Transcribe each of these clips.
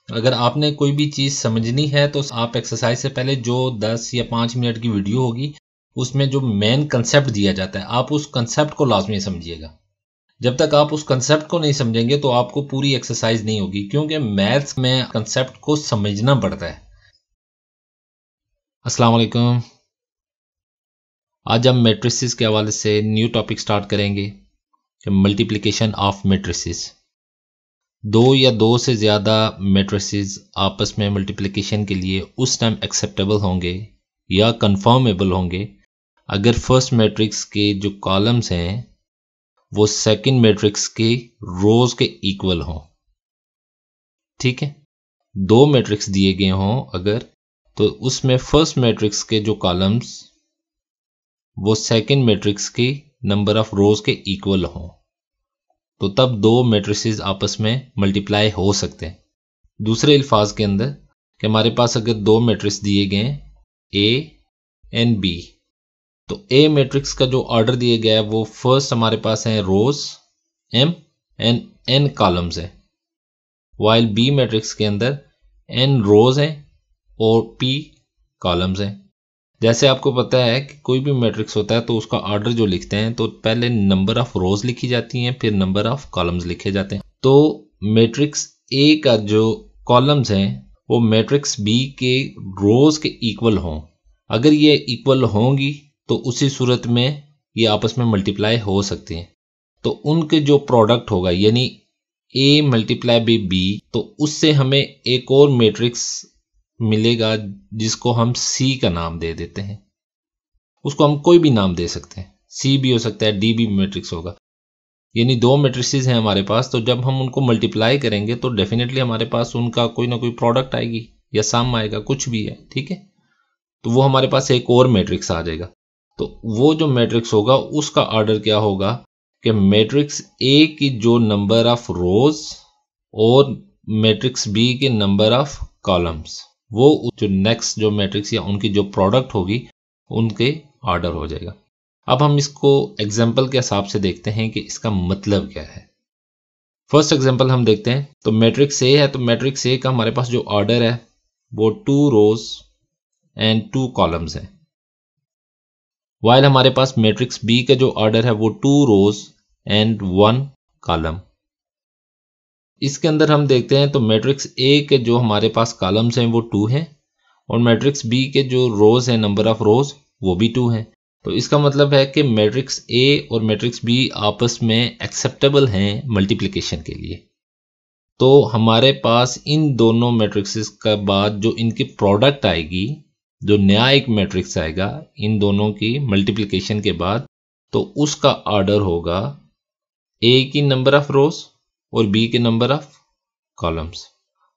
अगर आपने कोई भी चीज़ समझनी है तो आप एक्सरसाइज से पहले जो 10 या 5 मिनट की वीडियो होगी उसमें जो मेन कंसेप्ट दिया जाता है आप उस कंसेप्ट को लाजमी समझिएगा। जब तक आप उस कंसेप्ट को नहीं समझेंगे तो आपको पूरी एक्सरसाइज नहीं होगी, क्योंकि मैथ्स में कंसेप्ट को समझना पड़ता है। अस्सलाम वालेकुम। आज हम मैट्रिसेस के हवाले से न्यू टॉपिक स्टार्ट करेंगे, मल्टीप्लिकेशन ऑफ मैट्रिसेस। दो या दो से ज़्यादा मैट्रिसेस आपस में मल्टीप्लिकेशन के लिए उस टाइम एक्सेप्टेबल होंगे या कंफर्मेबल होंगे अगर फर्स्ट मैट्रिक्स के जो कॉलम्स हैं वो सेकंड मैट्रिक्स के रोज के इक्वल हों। ठीक है, दो मैट्रिक्स दिए गए हों अगर, तो उसमें फर्स्ट मैट्रिक्स के जो कॉलम्स वो सेकंड मैट्रिक्स के नंबर ऑफ रोज के इक्वल हों, तो तब दो मैट्रिसेस आपस में मल्टीप्लाई हो सकते हैं। दूसरे अल्फाज के अंदर कि हमारे पास अगर दो मैट्रिक्स दिए गए ए एंड बी, तो ए मैट्रिक्स का जो ऑर्डर दिया गया है वो फर्स्ट हमारे पास है रोज एम एंड एन कॉलम्स है, वाइल बी मैट्रिक्स के अंदर एन रोज हैं और पी कॉलम्स हैं। जैसे आपको पता है कि कोई भी मैट्रिक्स होता है तो उसका ऑर्डर जो लिखते हैं तो पहले नंबर ऑफ रोज लिखी जाती हैं, फिर नंबर ऑफ कॉलम्स लिखे जाते हैं। तो मैट्रिक्स ए का जो कॉलम्स हैं वो मैट्रिक्स बी के रोज के इक्वल हों। अगर ये इक्वल होंगी तो उसी सूरत में ये आपस में मल्टीप्लाई हो सकते हैं। तो उनके जो प्रोडक्ट होगा यानी ए मल्टीप्लाई बाई बी, तो उससे हमें एक और मैट्रिक्स मिलेगा जिसको हम सी का नाम दे देते हैं। उसको हम कोई भी नाम दे सकते हैं, सी भी हो सकता है, डी भी मैट्रिक्स होगा। यानी दो मैट्रिसेस हैं हमारे पास, तो जब हम उनको मल्टीप्लाई करेंगे तो डेफिनेटली हमारे पास उनका कोई ना कोई प्रोडक्ट आएगी या सम आएगा, कुछ भी है। ठीक है, तो वो हमारे पास एक और मैट्रिक्स आ जाएगा। तो वो जो मैट्रिक्स होगा उसका ऑर्डर क्या होगा कि मैट्रिक्स ए की जो नंबर ऑफ रोज और मैट्रिक्स बी के नंबर ऑफ कॉलम्स, वो जो नेक्स्ट जो मैट्रिक्स या उनकी जो प्रोडक्ट होगी उनके ऑर्डर हो जाएगा। अब हम इसको एग्जाम्पल के हिसाब से देखते हैं कि इसका मतलब क्या है। फर्स्ट एग्जाम्पल हम देखते हैं। तो मैट्रिक्स ए है, तो मैट्रिक्स ए का हमारे पास जो ऑर्डर है वो 2 रोज एंड 2 कॉलम्स है, वाइल हमारे पास मैट्रिक्स बी का जो ऑर्डर है वो 2 रोज एंड 1 कॉलम। इसके अंदर हम देखते हैं तो मैट्रिक्स ए के जो हमारे पास कॉलम्स हैं वो 2 हैं और मैट्रिक्स बी के जो रोज हैं, नंबर ऑफ रोज, वो भी 2 हैं। तो इसका मतलब है कि मैट्रिक्स ए और मैट्रिक्स बी आपस में एक्सेप्टेबल हैं मल्टीप्लिकेशन के लिए। तो हमारे पास इन दोनों मैट्रिक्सेस का बाद जो इनकी प्रोडक्ट आएगी, जो नया एक मैट्रिक्स आएगा इन दोनों की मल्टीप्लिकेशन के बाद, तो उसका ऑर्डर होगा ए की नंबर ऑफ रोज और बी के नंबर ऑफ कॉलम्स।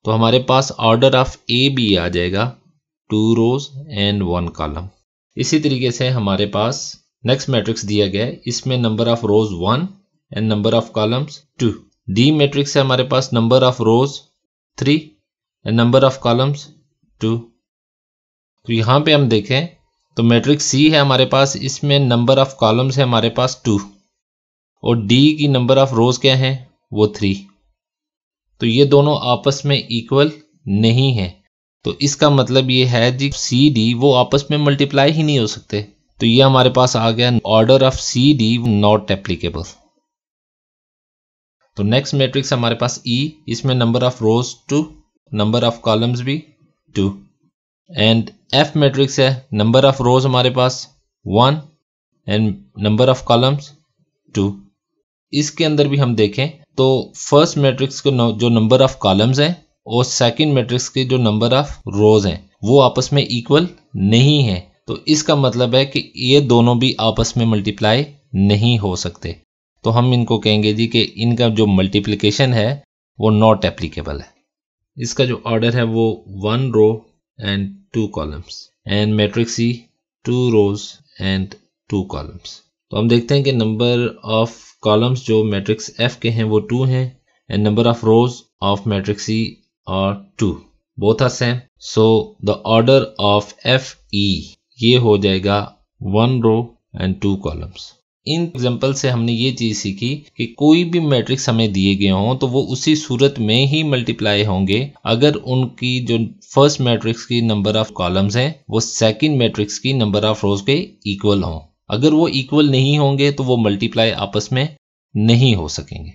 तो हमारे पास ऑर्डर ऑफ ए भी आ जाएगा 2 रोज एंड 1 कॉलम। इसी तरीके से हमारे पास नेक्स्ट मैट्रिक्स दिया गया है, इसमें number of rows 1 and number of columns 2। D matrix है हमारे पास number of rows 3 and number of columns 2। तो यहां पे हम देखें तो मैट्रिक्स सी है हमारे पास, इसमें नंबर ऑफ कॉलम्स है हमारे पास 2 और डी की नंबर ऑफ रोज क्या है वो 3। तो ये दोनों आपस में इक्वल नहीं है, तो इसका मतलब ये है जी सी डी वो आपस में मल्टीप्लाई ही नहीं हो सकते। तो ये हमारे पास आ गया order of C D not applicable. तो नेक्स्ट मैट्रिक्स हमारे पास ई, इसमें number of rows 2, number of columns भी 2 एंड एफ मैट्रिक्स है, नंबर ऑफ रोज हमारे पास 1 एंड नंबर ऑफ कॉलम्स 2। इसके अंदर भी हम देखें तो फर्स्ट मैट्रिक्स के जो नंबर ऑफ कॉलम्स हैं और सेकंड मैट्रिक्स के जो नंबर ऑफ रोज हैं वो आपस में इक्वल नहीं है। तो इसका मतलब है कि ये दोनों भी आपस में मल्टीप्लाई नहीं हो सकते। तो हम इनको कहेंगे जी कि इनका जो मल्टीप्लिकेशन है वो नॉट एप्लीकेबल है। इसका जो ऑर्डर है वो 1 row and 2 columns and matrix C 2 rows and 2 columns. तो हम देखते हैं कि नंबर ऑफ कॉलम्स जो मैट्रिक्स एफ के हैं वो 2 हैं and number of rows of matrix C are 2, both are same. So the order of F E ये हो जाएगा 1 रो एंड 2 कॉलम्स। इन एग्जांपल से हमने ये चीज़ सीखी कि कोई भी मैट्रिक्स हमें दिए गए हों तो वो उसी सूरत में ही मल्टीप्लाई होंगे अगर उनकी जो फर्स्ट मैट्रिक्स की नंबर ऑफ कॉलम्स हैं वो सेकंड मैट्रिक्स की नंबर ऑफ रोज के इक्वल हों। अगर वो इक्वल नहीं होंगे तो वो मल्टीप्लाई आपस में नहीं हो सकेंगे।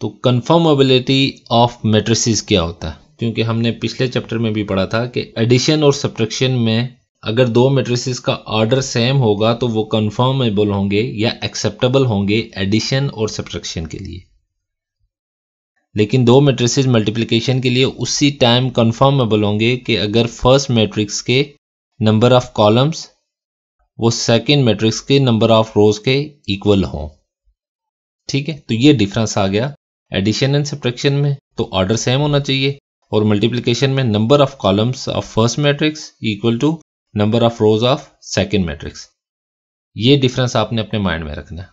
तो कन्फर्मेबिलिटी ऑफ मैट्रिसेस क्या होता है, क्योंकि हमने पिछले चैप्टर में भी पढ़ा था कि एडिशन और सब्ट्रैक्शन में अगर दो मैट्रिसेस का ऑर्डर सेम होगा तो वो कन्फर्मेबल होंगे या एक्सेप्टेबल होंगे एडिशन और सब्ट्रैक्शन के लिए। लेकिन दो मैट्रिसेस मल्टीप्लिकेशन के लिए उसी टाइम कन्फर्मेबल होंगे कि अगर फर्स्ट मैट्रिक्स के नंबर ऑफ कॉलम्स वो सेकंड मैट्रिक्स के नंबर ऑफ रोज के इक्वल हों। ठीक है, तो ये डिफरेंस आ गया एडिशन एंड सब्ट्रैक्शन में, तो ऑर्डर सेम होना चाहिए, और मल्टीप्लिकेशन में number of columns of first matrix equal to number of rows of second matrix. ये डिफरेंस आपने अपने माइंड में रखना है।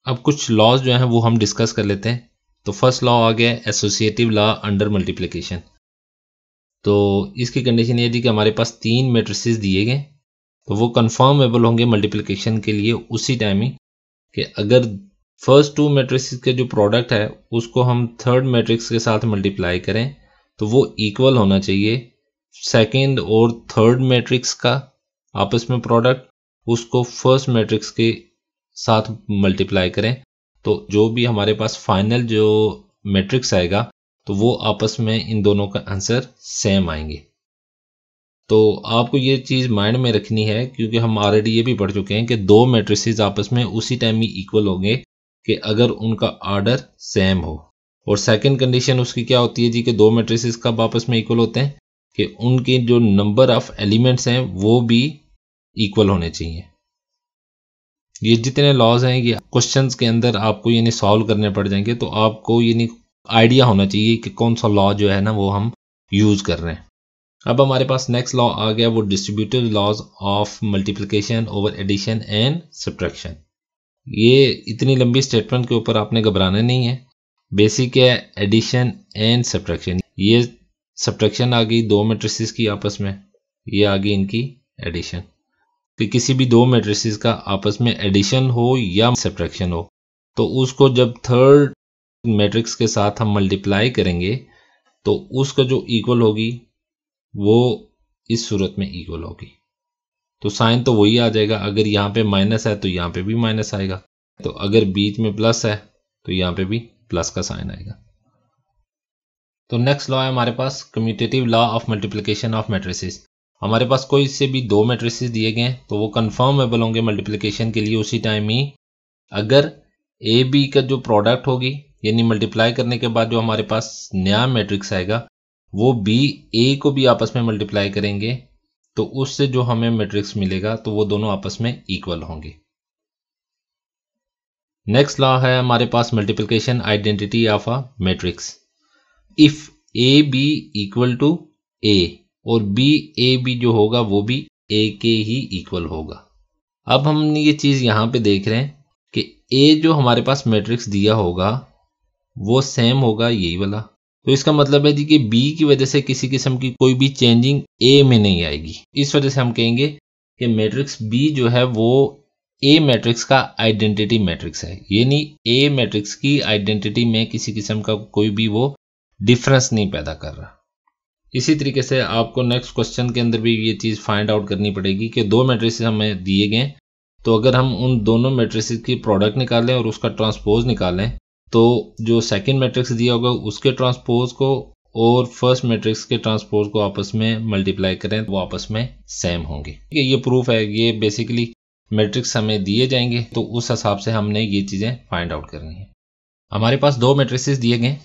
अब कुछ लॉज जो हैं वो हम डिस्कस कर लेते हैं। तो फर्स्ट लॉ आ गया एसोसिएटिव लॉ अंडर मल्टीप्लिकेशन। तो इसकी कंडीशन ये थी कि हमारे पास तीन मैट्रिसेस दिए गए तो वो कन्फर्मेबल होंगे मल्टीप्लिकेशन के लिए उसी टाइम ही कि अगर फर्स्ट टू मैट्रिसेस के जो प्रोडक्ट है उसको हम थर्ड मैट्रिक्स के साथ मल्टीप्लाई करें तो वो इक्वल होना चाहिए सेकंड और थर्ड मैट्रिक्स का आपस में प्रोडक्ट, उसको फर्स्ट मैट्रिक्स के साथ मल्टीप्लाई करें तो जो भी हमारे पास फाइनल जो मैट्रिक्स आएगा तो वो आपस में इन दोनों का आंसर सेम आएंगे। तो आपको ये चीज़ माइंड में रखनी है क्योंकि हम ऑलरेडी ये भी पढ़ चुके हैं कि दो मैट्रिसेस आपस में उसी टाइम ही इक्वल होंगे कि अगर उनका ऑर्डर सेम हो। और सेकंड कंडीशन उसकी क्या होती है जी कि दो मैट्रिसेस कब आपस में इक्वल होते हैं कि उनके जो नंबर ऑफ एलिमेंट्स हैं वो भी इक्वल होने चाहिए। ये जितने लॉज हैं ये क्वेश्चंस के अंदर आपको यानी सॉल्व करने पड़ जाएंगे, तो आपको यानी आइडिया होना चाहिए कि कौन सा लॉ जो है ना वो हम यूज कर रहे हैं। अब हमारे पास नेक्स्ट लॉ आ गया वो distributive laws of multiplication over addition and subtraction. ये इतनी लंबी स्टेटमेंट के ऊपर आपने घबराना नहीं है। बेसिक है एडिशन एंड सब्ट्रैक्शन। ये सब्ट्रैक्शन आ गई दो मैट्रिसेस की आपस में, ये आ गई इनकी एडिशन। कि किसी भी दो मैट्रिसेस का आपस में एडिशन हो या सब्ट्रैक्शन हो तो उसको जब थर्ड मैट्रिक्स के साथ हम मल्टीप्लाई करेंगे तो उसका जो इक्वल होगी वो इस सूरत में इक्वल होगी। तो साइन तो वही आ जाएगा, अगर यहाँ पे माइनस है तो यहाँ पे भी माइनस आएगा, तो अगर बीच में प्लस है तो यहाँ पे भी प्लस का साइन आएगा। तो नेक्स्ट लॉ है हमारे पास commutative law of multiplication of matrices. हमारे पास कोई से भी दो मैट्रिसेस दिए गए हैं तो वो कन्फर्मेबल होंगे मल्टीप्लिकेशन के लिए उसी टाइम ही अगर ए बी का जो प्रोडक्ट होगी यानी मल्टीप्लाई करने के बाद जो हमारे पास नया मैट्रिक्स आएगा वो बी ए को भी आपस में मल्टीप्लाई करेंगे तो उससे जो हमें मैट्रिक्स मिलेगा तो वो दोनों आपस में इक्वल होंगे। नेक्स्ट लॉ है हमारे पास multiplication identity of a matrix. If A B equal to A और बी ए बी जो होगा वो भी ए के ही इक्वल होगा। अब हम ये चीज़ यहाँ पे देख रहे हैं कि ए जो हमारे पास मैट्रिक्स दिया होगा वो सेम होगा यही वाला, तो इसका मतलब है जी कि बी की वजह से किसी किस्म की कोई भी चेंजिंग ए में नहीं आएगी। इस वजह से हम कहेंगे कि मैट्रिक्स बी जो है वो ए मैट्रिक्स का आइडेंटिटी मैट्रिक्स है, यानी ए मैट्रिक्स की आइडेंटिटी में किसी किस्म का कोई भी वो डिफरेंस नहीं पैदा कर रहा। इसी तरीके से आपको नेक्स्ट क्वेश्चन के अंदर भी ये चीज़ फाइंड आउट करनी पड़ेगी कि दो मैट्रिसेस हमें दिए गए तो अगर हम उन दोनों मैट्रिसेस की प्रोडक्ट निकालें और उसका ट्रांसपोज निकालें तो जो सेकंड मैट्रिक्स दिया होगा उसके ट्रांसपोज को और फर्स्ट मैट्रिक्स के ट्रांसपोज को आपस में मल्टीप्लाई करें वो आपस में सेम होंगे। ठीक है, ये प्रूफ है। ये बेसिकली मैट्रिक्स हमें दिए जाएंगे तो उस हिसाब से हमने ये चीज़ें फाइंड आउट करनी है। हमारे पास दो मैट्रिसेस दिए गए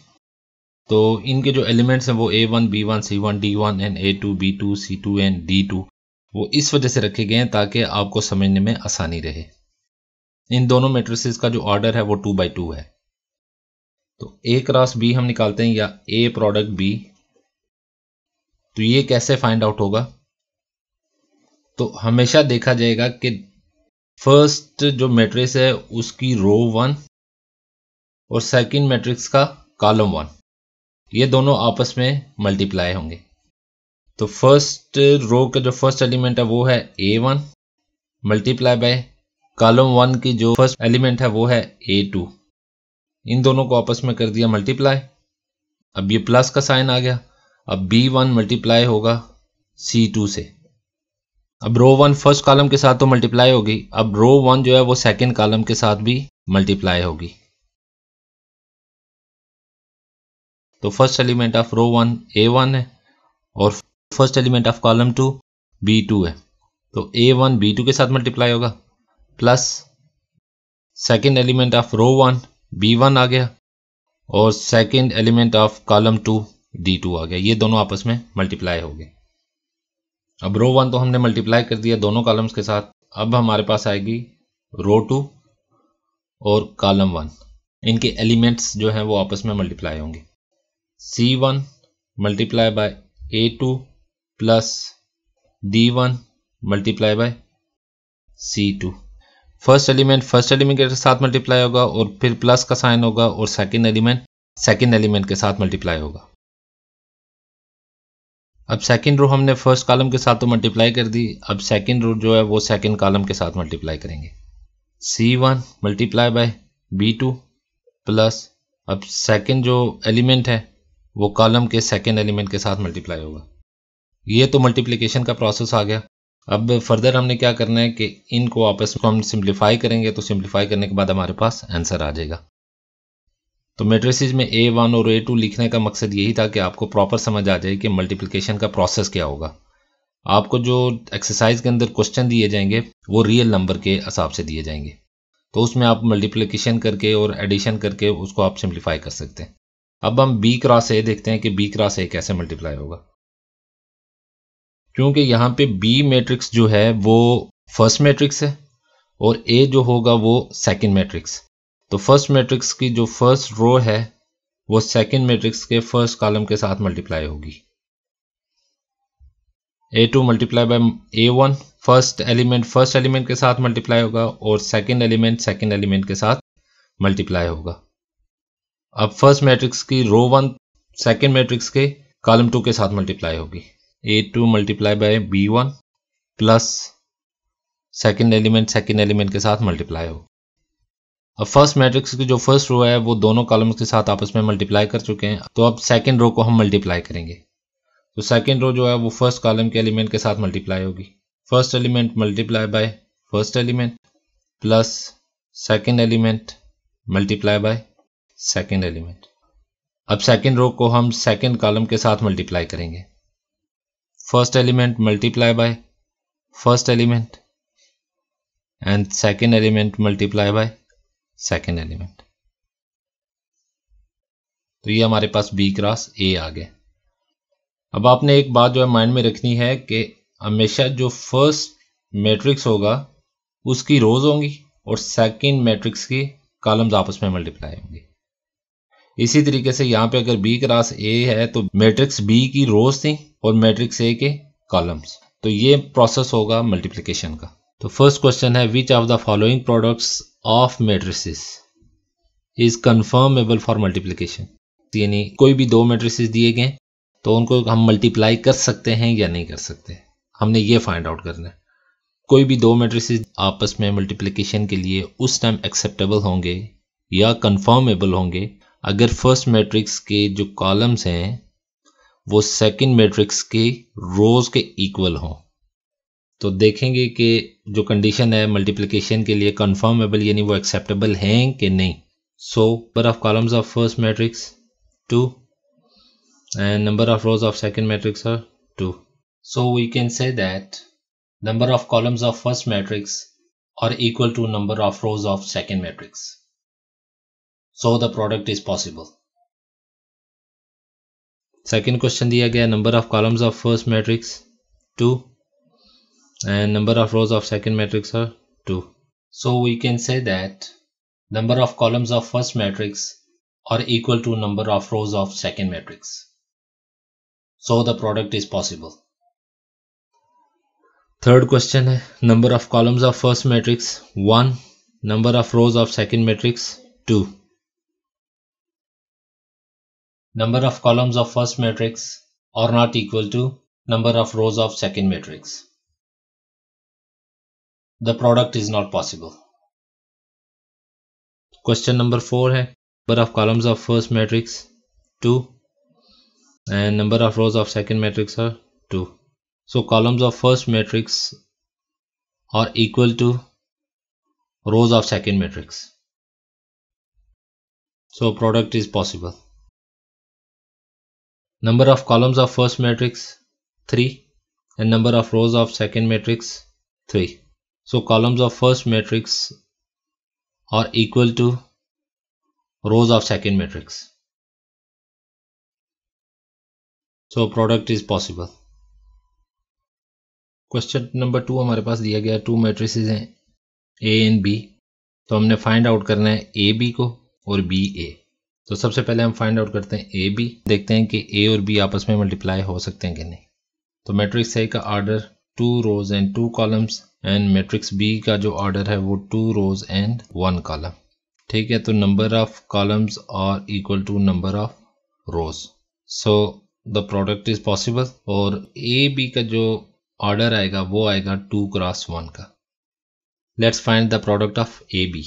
तो इनके जो एलिमेंट्स हैं वो A1 B1 C1 D1 and A2 B2 C2 and D2 वो इस वजह से रखे गए हैं ताकि आपको समझने में आसानी रहे। इन दोनों मैट्रिसेस का जो ऑर्डर है वो 2 by 2 है। तो A क्रॉस B हम निकालते हैं या A प्रोडक्ट B, तो ये कैसे फाइंड आउट होगा? तो हमेशा देखा जाएगा कि फर्स्ट जो मैट्रिक्स है उसकी रो 1 और सेकंड मैट्रिक्स का कॉलम 1 ये दोनों आपस में मल्टीप्लाई होंगे। तो फर्स्ट रो का जो फर्स्ट एलिमेंट है वो है A1 मल्टीप्लाई बाय कॉलम 1 की जो फर्स्ट एलिमेंट है वो है A2, इन दोनों को आपस में कर दिया मल्टीप्लाई। अब ये प्लस का साइन आ गया। अब B1 मल्टीप्लाई होगा C2 से। अब रो 1 फर्स्ट कॉलम के साथ तो मल्टीप्लाई होगी, अब रो 1 जो है वो सेकंड कॉलम के साथ भी मल्टीप्लाई होगी। तो first element of row 1 A1 है और first element of column 2 B2 है। तो A1 B2 के साथ मल्टीप्लाई होगा plus second element of row 1 B1 आ गया और second element of column 2 D2 आ गया। ये दोनों आपस में मल्टीप्लाई हो गए। अब रो 1 तो हमने मल्टीप्लाई कर दिया दोनों कॉलम्स के साथ। अब हमारे पास आएगी रो 2 और कॉलम 1, इनके एलिमेंट्स जो हैं वो आपस में मल्टीप्लाई होंगे। C1 multiply by A2 plus D1 multiply by C2। First element के साथ मल्टीप्लाई होगा और फिर प्लस का साइन होगा और सेकंड एलिमेंट के साथ मल्टीप्लाई होगा। अब सेकंड रो हमने फर्स्ट कॉलम के साथ तो मल्टीप्लाई कर दी, अब सेकंड रो जो है वो सेकंड कॉलम के साथ मल्टीप्लाई करेंगे। C1 multiply by B2 plus अब सेकंड जो एलिमेंट है वो कॉलम के सेकंड एलिमेंट के साथ मल्टीप्लाई होगा। ये तो मल्टीप्लिकेशन का प्रोसेस आ गया। अब फर्दर हमने क्या करना है कि इनको आपस में हम सिंप्लीफाई करेंगे, तो सिंप्लीफाई करने के बाद हमारे पास आंसर आ जाएगा। तो मैट्रिसेस में A1 और A2 लिखने का मकसद यही था कि आपको प्रॉपर समझ आ जाए कि मल्टीप्लिकेशन का प्रोसेस क्या होगा। आपको जो एक्सरसाइज के अंदर क्वेश्चन दिए जाएंगे वो रियल नंबर के हिसाब से दिए जाएंगे, तो उसमें आप मल्टीप्लिकेशन करके और एडिशन करके उसको आप सिंप्लीफाई कर सकते हैं। अब हम B क्रॉस A देखते हैं कि B क्रॉस A कैसे मल्टीप्लाई होगा। क्योंकि यहाँ पे B मैट्रिक्स जो है वो फर्स्ट मैट्रिक्स है और A जो होगा वो सेकंड मैट्रिक्स। तो फर्स्ट मैट्रिक्स की जो फर्स्ट रो है वो सेकंड मैट्रिक्स के फर्स्ट कॉलम के साथ मल्टीप्लाई होगी। A2 multiply by A1 first element के साथ मल्टीप्लाई होगा और सेकंड एलिमेंट के साथ मल्टीप्लाई होगा। अब फर्स्ट मैट्रिक्स की रो 1 सेकंड मैट्रिक्स के कॉलम 2 के साथ मल्टीप्लाई होगी। A2 multiply by B1 plus second element के साथ मल्टीप्लाई होगा। अब फर्स्ट मैट्रिक्स की जो फर्स्ट रो है वो दोनों कॉलम्स के साथ आपस में मल्टीप्लाई कर चुके हैं, तो अब सेकंड रो को हम मल्टीप्लाई करेंगे। तो सेकंड रो जो है वो फर्स्ट कॉलम के एलिमेंट के साथ मल्टीप्लाई होगी। First element multiply by first element plus second element multiply by second element. अब सेकंड रो को हम सेकंड कॉलम के साथ मल्टीप्लाई करेंगे। First element multiply by first element and second element multiply by second element. तो ये हमारे पास B cross A आ गया। अब आपने एक बात जो है माइंड में रखनी है कि हमेशा जो फर्स्ट मैट्रिक्स होगा उसकी रोज होंगी और सेकंड मैट्रिक्स की कॉलम्स आपस में मल्टीप्लाई होंगी। इसी तरीके से यहाँ पे अगर B क्रॉस A है तो मैट्रिक्स B की रोज थी और मैट्रिक्स A के कॉलम्स। तो ये प्रोसेस होगा मल्टीप्लिकेशन का। तो फर्स्ट क्वेश्चन है which of the following products of matrices is conformable for multiplication. यानी कोई भी दो मैट्रिसेस दिए गए तो उनको हम मल्टीप्लाई कर सकते हैं या नहीं कर सकते, हमने ये फाइंड आउट करना है। कोई भी दो मैट्रिसेस आपस में मल्टीप्लिकेशन के लिए उस टाइम एक्सेप्टेबल होंगे या कन्फर्मेबल होंगे अगर फर्स्ट मैट्रिक्स के जो कॉलम्स हैं वो सेकंड मैट्रिक्स के रोज के इक्वल हों। तो देखेंगे कि जो कंडीशन है मल्टीप्लिकेशन के लिए कन्फर्मेबल यानी वो एक्सेप्टेबल हैं कि नहीं। So number of columns of first matrix 2 and number of rows of second matrix are 2. So we can say that number of columns of first matrix are equal to number of rows of second matrix. So the product is possible. Second question दिया गया number of columns of first matrix 2 and number of rows of second matrix are 2. So we can say that number of columns of first matrix are equal to number of rows of second matrix. So the product is possible. Third question है number of columns of first matrix 1, number of rows of second matrix 2. Number of columns of first matrix are not equal to number of rows of second matrix. The product is not possible. Question number 4 है, number of columns of first matrix 2 and number of rows of second matrix are 2. So columns of first matrix are equal to rows of second matrix. So product is possible. Number of columns of first matrix 3 and number of rows of second matrix 3. So columns of first matrix are equal to rows of second matrix. So product is possible. Question number 2 हमारे पास दिया गया 2 matrices हैं A and B. तो हमने find out करना है A B को और बी ए। तो सबसे पहले हम फाइंड आउट करते हैं ए बी, देखते हैं कि ए और बी आपस में मल्टीप्लाई हो सकते हैं कि नहीं। तो मैट्रिक्स ए का order 2 rows and 2 columns and matrix B का जो ऑर्डर है वो 2 रोज एंड 1 कॉलम। ठीक है, तो number of columns are equal to number of rows. So the product is possible. और ए बी का जो ऑर्डर आएगा वो आएगा 2 क्रॉस 1 का। Let's find the product of A B.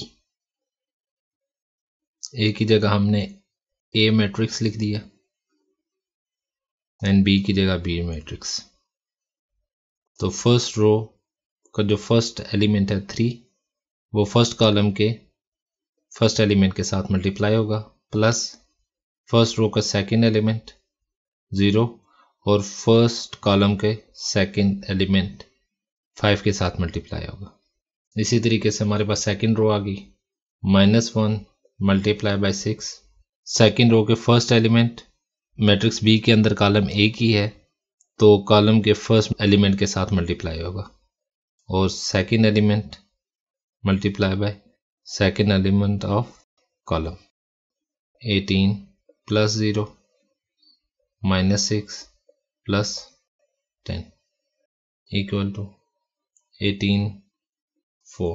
A की जगह हमने ए मैट्रिक्स लिख दिया एंड बी की जगह बी मैट्रिक्स। तो फर्स्ट रो का जो फर्स्ट एलिमेंट है 3 वो फर्स्ट कॉलम के फर्स्ट एलिमेंट के साथ मल्टीप्लाई होगा प्लस फर्स्ट रो का सेकंड एलिमेंट 0 और फर्स्ट कॉलम के सेकंड एलिमेंट 5 के साथ मल्टीप्लाई होगा। इसी तरीके से हमारे पास सेकंड रो आ गई -1 मल्टीप्लाई बाय 6। सेकंड रो के फर्स्ट एलिमेंट मैट्रिक्स बी के अंदर कॉलम ए की है तो कॉलम के फर्स्ट एलिमेंट के साथ मल्टीप्लाई होगा और second element multiply by second element of column. 18 plus 0 -6 plus 10 equal to 18 4।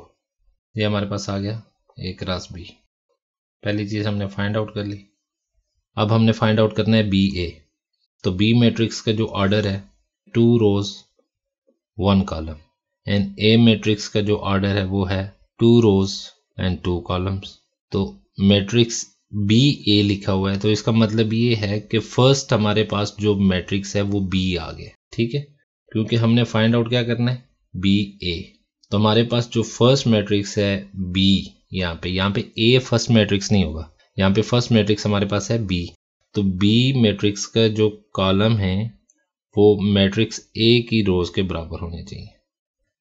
ये हमारे पास आ गया ए क्रॉस बी। पहली चीज हमने फाइंड आउट कर ली। अब हमने फाइंड आउट करना है बी ए। तो बी मैट्रिक्स का जो ऑर्डर है 2 रोज 1 कॉलम एंड ए मैट्रिक्स का जो ऑर्डर है वो है 2 रोज एंड 2 कॉलम्स। तो मैट्रिक्स बी ए लिखा हुआ है तो इसका मतलब ये है कि फर्स्ट हमारे पास जो मैट्रिक्स है वो बी आ गया। ठीक है, क्योंकि हमने फाइंड आउट क्या करना है बी ए। तो हमारे पास जो फर्स्ट मैट्रिक्स है बी, यहाँ पे ए फर्स्ट मैट्रिक्स नहीं होगा, यहाँ पे फर्स्ट मैट्रिक्स हमारे पास है बी। तो बी मैट्रिक्स का जो कॉलम है वो मैट्रिक्स ए की रोज के बराबर होने चाहिए।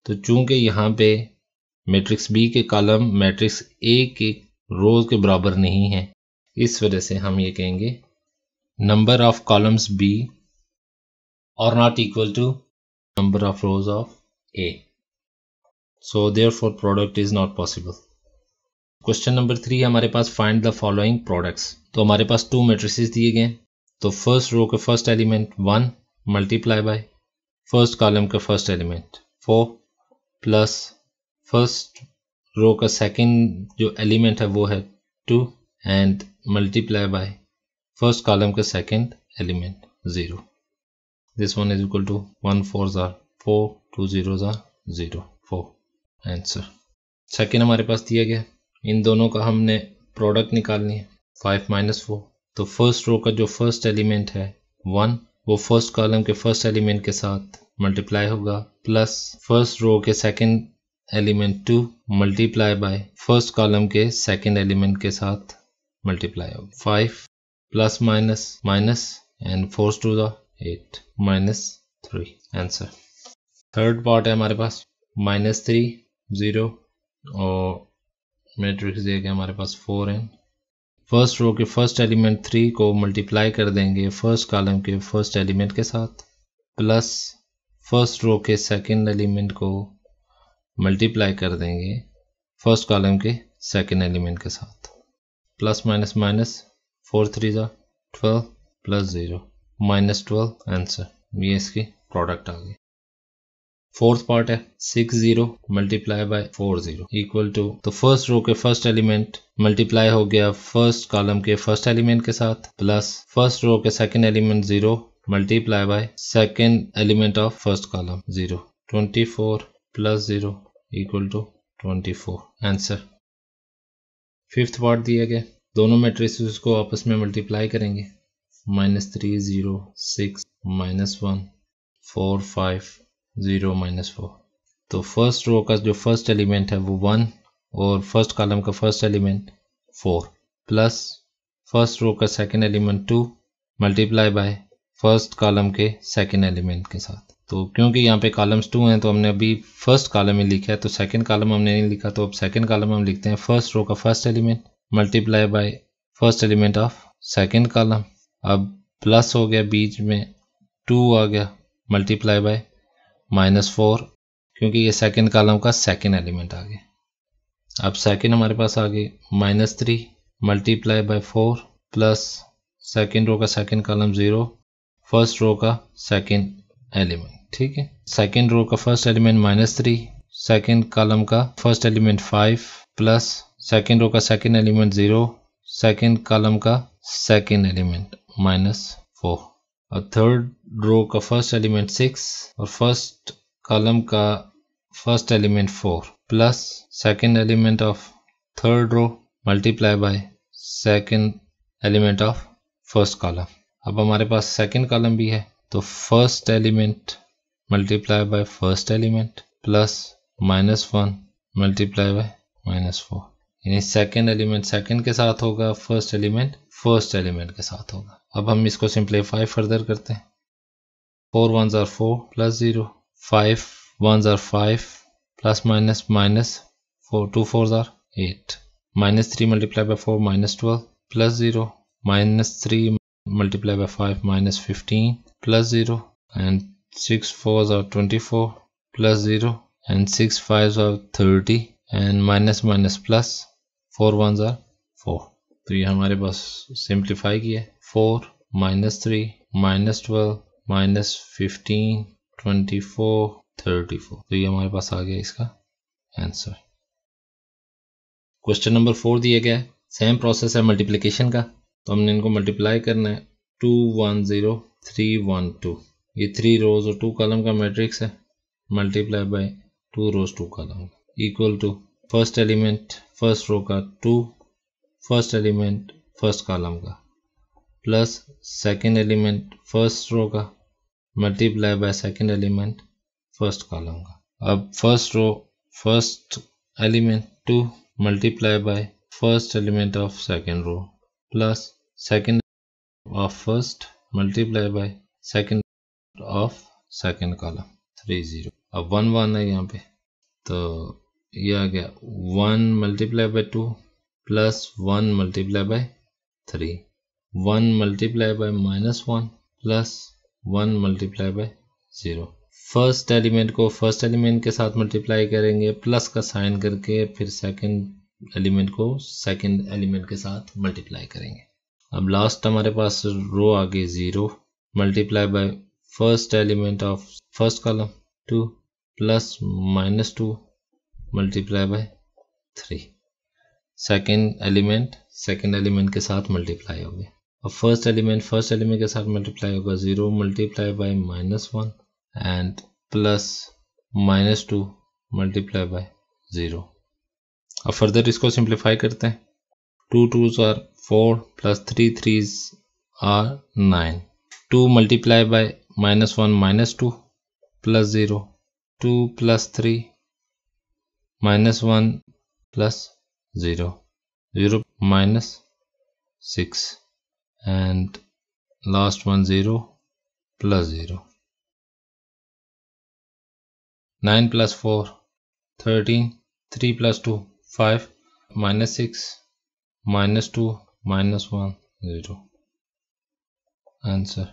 तो चूंकि यहाँ पे मैट्रिक्स बी के कॉलम मैट्रिक्स ए के रोज के बराबर नहीं है, इस वजह से हम ये कहेंगे number of columns B are not equal to number of rows of A. So therefore product is not possible. Question number 3 हमारे पास फाइंड द फॉलोइंग प्रोडक्ट्स। तो हमारे पास 2 मैट्रिसेस दिए गए। तो फर्स्ट रो के first element 1 multiply by first column का first element 4 plus first row का सेकंड जो एलिमेंट है वो है 2 and multiply by first column का second element 0। This one is equal to 1 4s are 4 2 0s are 0 4 answer. Second हमारे पास दिया गया, इन दोनों का हमने प्रोडक्ट निकालनी है 5 - 4। तो फर्स्ट रो का जो फर्स्ट एलिमेंट है 1 वो फर्स्ट कॉलम के फर्स्ट एलिमेंट के साथ मल्टीप्लाई होगा प्लस फर्स्ट रो के second element 2 multiply by first column के सेकंड एलिमेंट के साथ मल्टीप्लाई होगा 5 plus minus minus and 4 2 8 -3 answer. Third part है हमारे पास -3 0 और मैट्रिक्स देगा हमारे पास 4 एंड फर्स्ट रो के फर्स्ट एलिमेंट 3 को मल्टीप्लाई कर देंगे फर्स्ट कॉलम के फर्स्ट एलिमेंट के साथ प्लस फर्स्ट रो के सेकंड एलिमेंट को मल्टीप्लाई कर देंगे फर्स्ट कॉलम के सेकंड एलिमेंट के साथ plus minus minus 4 3 12 plus 0 -12 answer. ये इसकी प्रोडक्ट आ गई। फोर्थ पार्ट है 6 0 मल्टीप्लाई बाय 4 0 इक्वल टू, तो फर्स्ट रो के फर्स्ट एलिमेंट मल्टीप्लाई हो गया फर्स्ट कॉलम के फर्स्ट एलिमेंट के साथ प्लस फर्स्ट रो के second element 0 multiply by second element of first column 0 24 plus 0 equal to 24 answer. Fifth part दिया गया, दोनों मैट्रिसेस को आपस में मल्टीप्लाई करेंगे। -3 0 6 -1 4 5 0 -4। तो फर्स्ट रो का जो फर्स्ट एलिमेंट है वो 1 और फर्स्ट कॉलम का first element 4 plus first row का second element 2 multiply by first column के सेकंड एलिमेंट के साथ। तो क्योंकि यहाँ पे कॉलम्स 2 हैं तो हमने अभी फर्स्ट कॉलम में लिखा है, तो सेकंड कॉलम हमने नहीं लिखा, तो अब सेकंड कॉलम हम लिखते हैं फर्स्ट रो का first element multiply by first element of second column. अब प्लस हो गया, बीच में 2 आ गया, मल्टीप्लाई बाय -4 क्योंकि ये सेकंड कॉलम का सेकंड एलिमेंट आ गया। अब सेकंड हमारे पास आ गई -3 multiply by 4 plus second row का सेकंड कॉलम 0 फर्स्ट रो का सेकंड एलिमेंट। ठीक है, सेकंड रो का फर्स्ट एलिमेंट -3 सेकंड कॉलम का first element 5 plus second row का सेकंड एलिमेंट 0 सेकंड कॉलम का सेकंड एलिमेंट -4 और थर्ड रो का फर्स्ट एलिमेंट 6 और फर्स्ट कॉलम का first element 4 plus second element of third row multiply by second element of first column. अब हमारे पास second column भी है, तो first element multiply by first element plus -1 multiply by -4, यानी सेकंड एलिमेंट सेकंड के साथ होगा, फर्स्ट एलिमेंट फर्स्ट एलिमेंट के साथ होगा। अब हम इसको सिंप्लीफाई फर्दर करते हैं। 4 1s are 4 plus 0, 5 1s are 5 plus -4 2 4s are 8, -3 multiply by 4 -12 plus 0, -3 multiply by 5 -15 plus 0 and 6 4s are 24 plus 0 and 6 5s are 30 and minus plus 4 1s are 4। तो ये हमारे पास सिंप्लीफाई किया 4 -3 -12 -15 24 34। तो ये हमारे पास आ गया इसका आंसर। क्वेश्चन नंबर 4 दिया गया है, सेम प्रोसेस है मल्टीप्लिकेशन का, तो हमने इनको मल्टीप्लाई करना है। 2 1 0 3 1 2, ये 3 रोज और 2 कॉलम का मैट्रिक्स है, multiply by 2 rows 2 column equal to first element first row का 2 फर्स्ट एलिमेंट फर्स्ट कॉलम का plus second element first row का multiply by second element first column का। अब first row first element 2 multiply by first element of second row plus second of first multiply by second of second column 3 0। अब 1 1 है यहाँ पे, तो ये आ गया 1 multiply by 2 plus 1 multiply bye 3, 1 multiply bye -1 plus 1 multiply by 0। First element को first element के साथ मल्टीप्लाई करेंगे प्लस का साइन करके, फिर सेकंड एलिमेंट को सेकंड एलिमेंट के साथ मल्टीप्लाई करेंगे। अब लास्ट हमारे पास रो आ गई 0 multiply by first element of first column 2 plus -2 multiply bye 3, second element के साथ मल्टीप्लाई हो गया। अब फर्स्ट एलिमेंट के साथ मल्टीप्लाई होगा 0 multiply bye -1 and plus -2 multiply by 0। अब फर्दर इसको सिंप्लीफाई करते हैं। 2 2s are 4 plus 3 3s are 9, 2 multiply by -1 -2 plus 0, 2 plus 3 -1 plus 0 0 minus 6 and last one 0 plus 0, 9 plus 4 13, 3 plus 2 5 -6 -2 -1 0 answer.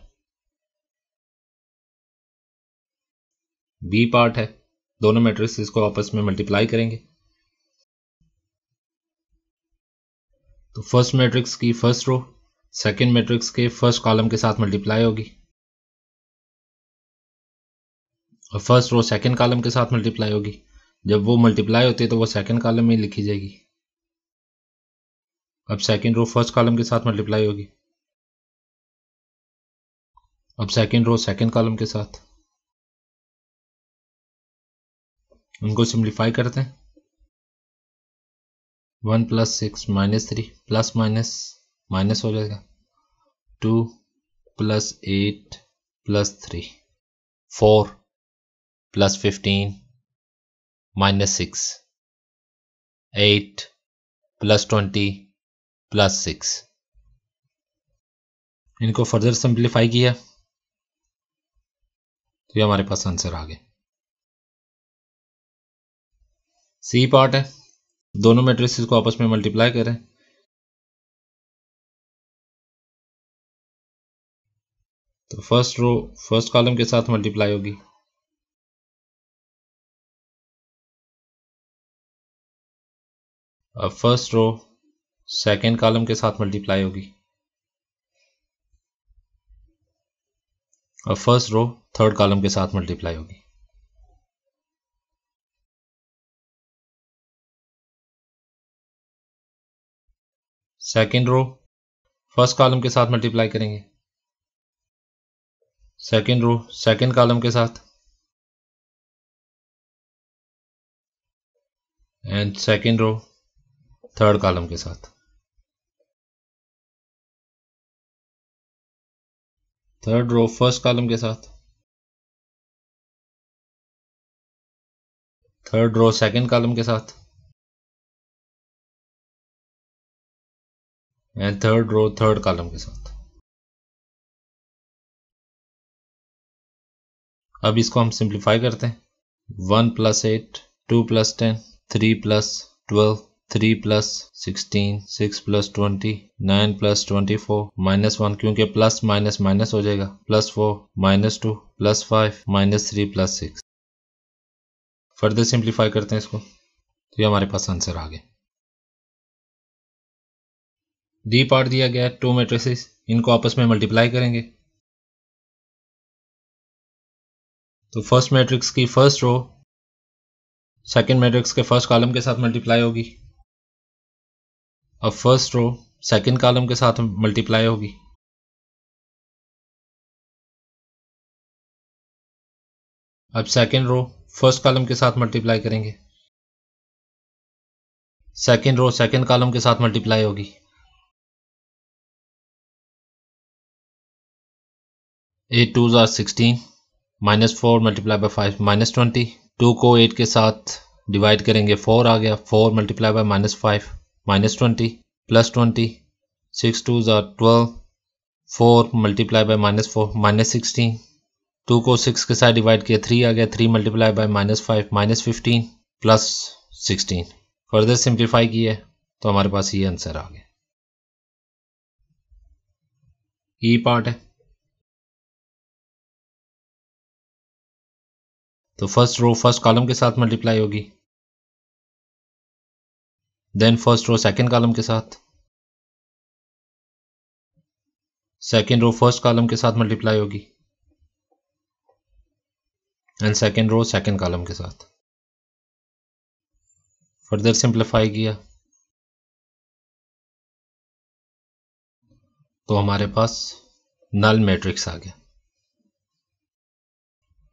B part है, दोनों matrix को आपस में मल्टीप्लाई करेंगे। तो फर्स्ट मैट्रिक्स की फर्स्ट रो सेकंड मैट्रिक्स के फर्स्ट कॉलम के साथ मल्टीप्लाई होगी और फर्स्ट रो सेकंड कॉलम के साथ मल्टीप्लाई होगी। जब वो मल्टीप्लाई होती है तो वो सेकंड कॉलम में लिखी जाएगी। अब सेकंड रो फर्स्ट कॉलम के साथ मल्टीप्लाई होगी, अब सेकंड रो सेकंड कॉलम के साथ। उनको सिंप्लीफाई करते हैं। 1 + 6 -3 प्लस माइनस माइनस हो जाएगा 2 + 8 + 3 4 + 15 -6 8 + 20 + 6। इनको फर्दर सिंप्लीफाई किया तो ये हमारे पास आंसर आ गया। सी पार्ट है, दोनों मैट्रिसेस को आपस में मल्टीप्लाई करें। तो फर्स्ट रो फर्स्ट कॉलम के साथ मल्टीप्लाई होगी, अब फर्स्ट रो सेकेंड कॉलम के साथ मल्टीप्लाई होगी, अब फर्स्ट रो थर्ड कॉलम के साथ मल्टीप्लाई होगी। सेकेंड रो फर्स्ट कॉलम के साथ मल्टीप्लाई करेंगे, सेकेंड रो सेकेंड कॉलम के साथ, and second row third column के साथ। थर्ड रो फर्स्ट कॉलम के साथ, थर्ड रो सेकेंड कॉलम के साथ, and third row third column के साथ। अब इसको हम सिंप्लीफाई करते हैं। 1 + 8 2 + 10 3 + 12 3 + 16 6 + 20 9 + 24 -1 क्योंकि प्लस माइनस माइनस हो जाएगा +4 -2 +5 -3 +6। फर्दर सिंप्लीफाई करते हैं इसको तो ये हमारे पास आंसर आ गया। डी पार्ट दिया गया है, 2 मैट्रिसेस, इनको आपस में मल्टीप्लाई करेंगे। तो फर्स्ट मैट्रिक्स की फर्स्ट रो सेकेंड मैट्रिक्स के फर्स्ट कॉलम के साथ मल्टीप्लाई होगी, अब फर्स्ट रो सेकेंड कॉलम के साथ मल्टीप्लाई होगी, अब सेकेंड रो फर्स्ट कॉलम के साथ मल्टीप्लाई करेंगे, सेकेंड रो सेकेंड कॉलम के साथ मल्टीप्लाई होगी, 8 2s are 16 -4 × 5 -20 2 को 8 के साथ डिवाइड करेंगे 4 आ गया 4 × -5 -20 +20 6 2s are 12 4 × -4 -16 2 को 6 के साथ डिवाइड किया 3 आ गया 3 × -5 -15 +16। फर्दर सिंप्लीफाई किया तो हमारे पास ये आंसर आ गया। ई पार्ट है, तो फर्स्ट रो फर्स्ट कॉलम के साथ मल्टीप्लाई होगी, then first row second column के साथ, सेकेंड रो फर्स्ट कॉलम के साथ मल्टीप्लाई होगी, and second row second column के साथ। फर्दर सिंप्लीफाई किया तो हमारे पास नल मैट्रिक्स आ गया।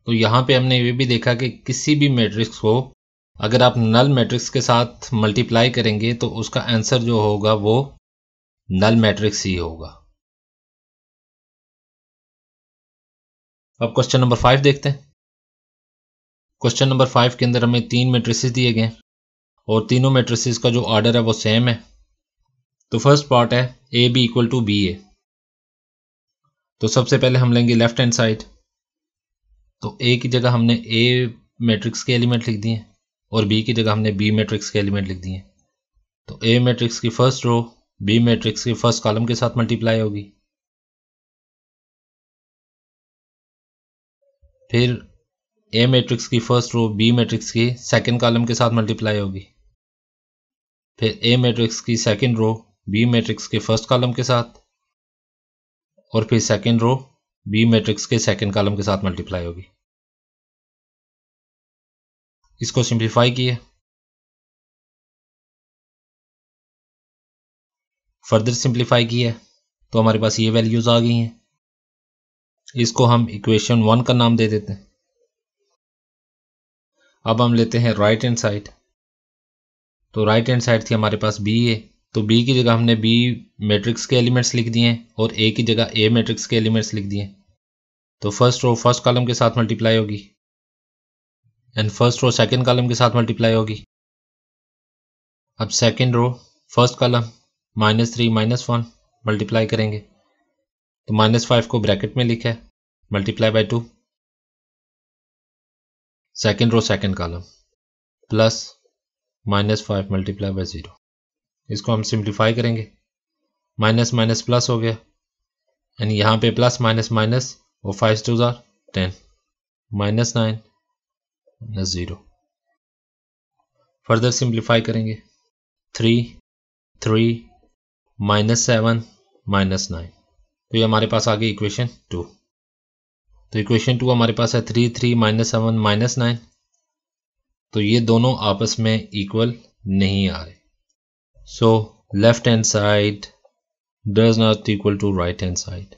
तो यहाँ पे हमने ये भी देखा कि किसी भी मैट्रिक्स को अगर आप नल मैट्रिक्स के साथ मल्टीप्लाई करेंगे तो उसका आंसर जो होगा वो नल मैट्रिक्स ही होगा। अब क्वेश्चन नंबर 5 देखते हैं। क्वेश्चन नंबर 5 के अंदर हमें 3 मैट्रिसेस दिए गए और तीनों मैट्रिसेस का जो ऑर्डर है वो सेम है। तो फर्स्ट पार्ट है A B equal to B A. तो सबसे पहले हम लेंगे लेफ्ट हैंड साइड, तो ए की जगह हमने ए मैट्रिक्स के एलिमेंट लिख दिए और बी की जगह हमने बी मैट्रिक्स के एलिमेंट लिख दिए। तो ए मैट्रिक्स की फर्स्ट रो बी मैट्रिक्स के फर्स्ट कॉलम के साथ मल्टीप्लाई होगी, फिर ए मैट्रिक्स की फर्स्ट रो बी मैट्रिक्स के सेकंड कॉलम के साथ मल्टीप्लाई होगी, फिर ए मैट्रिक्स की सेकंड रो बी मैट्रिक्स के फर्स्ट कॉलम के साथ, और फिर सेकंड रो बी मैट्रिक्स के सेकंड कॉलम के साथ मल्टीप्लाई होगी। इसको सिंप्लीफाई किए, फर्दर सिंप्लीफाई किया तो हमारे पास ये वैल्यूज आ गई हैं। इसको हम इक्वेशन 1 का नाम दे देते हैं। अब हम लेते हैं राइट हैंड साइड, तो राइट हैंड साइड थी हमारे पास बी है, तो बी की जगह हमने बी मैट्रिक्स के एलिमेंट्स लिख दिए हैं और ए की जगह ए मैट्रिक्स के एलिमेंट्स लिख दिए। तो फर्स्ट रो फर्स्ट कॉलम के साथ मल्टीप्लाई होगी and first row second column के साथ मल्टीप्लाई होगी। अब second row first column -3 -1 multiply करेंगे, तो -5 को ब्रैकेट में लिखा है, multiply by 2। Second row second column plus -5 multiply by 0। इसको हम सिंप्लीफाई करेंगे, माइनस माइनस प्लस हो गया एंड यहाँ पे प्लस माइनस माइनस और 5 2 जार 10, -9 -0। फर्दर सिंप्लीफाई करेंगे, 3 3 -7 -9, तो ये हमारे पास आ गई इक्वेशन 2। तो इक्वेशन 2 हमारे पास है 3 3 -7 -9, तो ये दोनों आपस में इक्वल नहीं आ रहे। So left hand side does not equal to right hand side.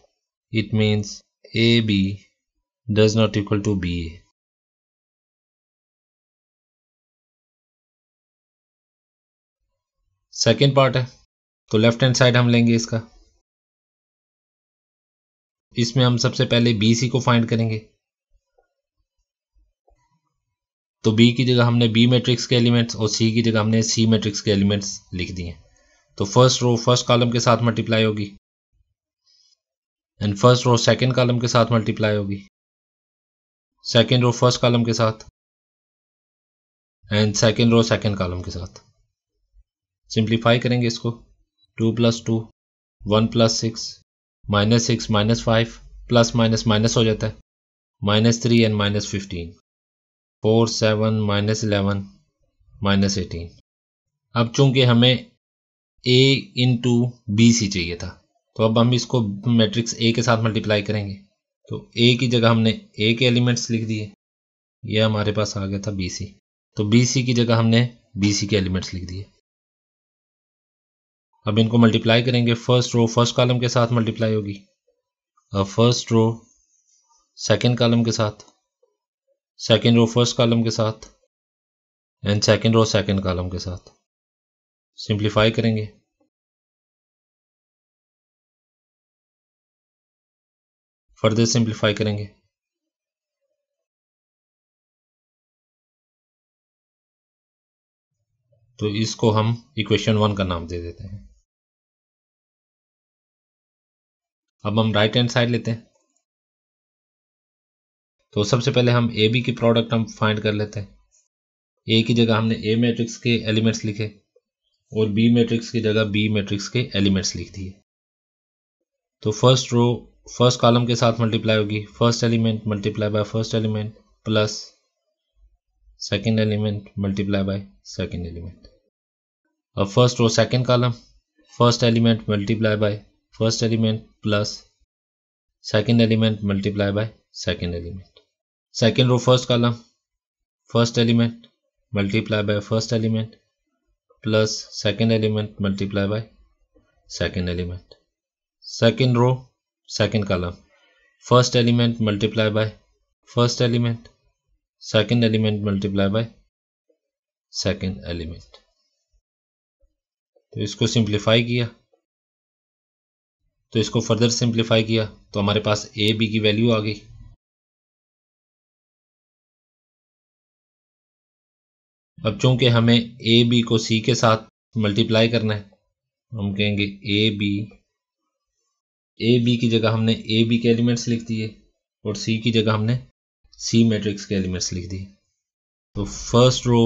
It means AB does not equal to BA. Second part है, तो लेफ्ट हैंड साइड हम लेंगे इसका। इसमें हम सबसे पहले BC को फाइंड करेंगे, तो B की जगह हमने B मैट्रिक्स के एलिमेंट्स और C की जगह हमने C मैट्रिक्स के एलिमेंट्स लिख दिए। तो फर्स्ट रो फर्स्ट कॉलम के साथ मल्टीप्लाई होगी and first row second column के साथ मल्टीप्लाई होगी, सेकंड रो फर्स्ट कॉलम के साथ and second row second column के साथ। सिंप्लीफाई करेंगे इसको, 2 + 2 1 + 6 -6 -5 प्लस माइनस माइनस हो जाता है, -3 एंड -15 4 7 -11 -18। अब चूंकि हमें A इंटू BC चाहिए था, तो अब हम इसको मैट्रिक्स A के साथ मल्टीप्लाई करेंगे। तो A की जगह हमने A के एलिमेंट्स लिख दिए, ये हमारे पास आ गया था BC, तो BC की जगह हमने BC के एलिमेंट्स लिख दिए। अब इनको मल्टीप्लाई करेंगे, फर्स्ट रो फर्स्ट कॉलम के साथ मल्टीप्लाई होगी, अब फर्स्ट रो सेकंड कॉलम के साथ, सेकंड रो फर्स्ट कॉलम के साथ and second row second column के साथ। सिंप्लीफाई करेंगे, फर्दर सिंप्लीफाई करेंगे, तो इसको हम इक्वेशन 1 का नाम दे देते हैं। अब हम राइट हैंड साइड लेते हैं, तो सबसे पहले हम ए बी की प्रोडक्ट हम फाइंड कर लेते हैं। ए की जगह हमने ए मैट्रिक्स के एलिमेंट्स लिखे और बी मैट्रिक्स की जगह बी मैट्रिक्स के एलिमेंट्स लिख दिए। तो फर्स्ट रो फर्स्ट कॉलम के साथ मल्टीप्लाई होगी, first element multiply by first element plus second element multiply by second element. अब first row second column, first element multiply by first element plus second element multiply by second element. Second row first column, first element multiply by first element plus second element multiply by second element. Second row second column, first element multiply by first element, second element multiply by second element. तो इसको simplify किया, तो इसको further simplify किया तो हमारे पास ए B की value आ गई। अब चूंकि हमें ए बी को सी के साथ मल्टीप्लाई करना है, हम कहेंगे ए बी की जगह हमने ए बी के एलिमेंट्स लिख दिए और सी की जगह हमने सी मैट्रिक्स के एलिमेंट्स लिख दिए। तो फर्स्ट रो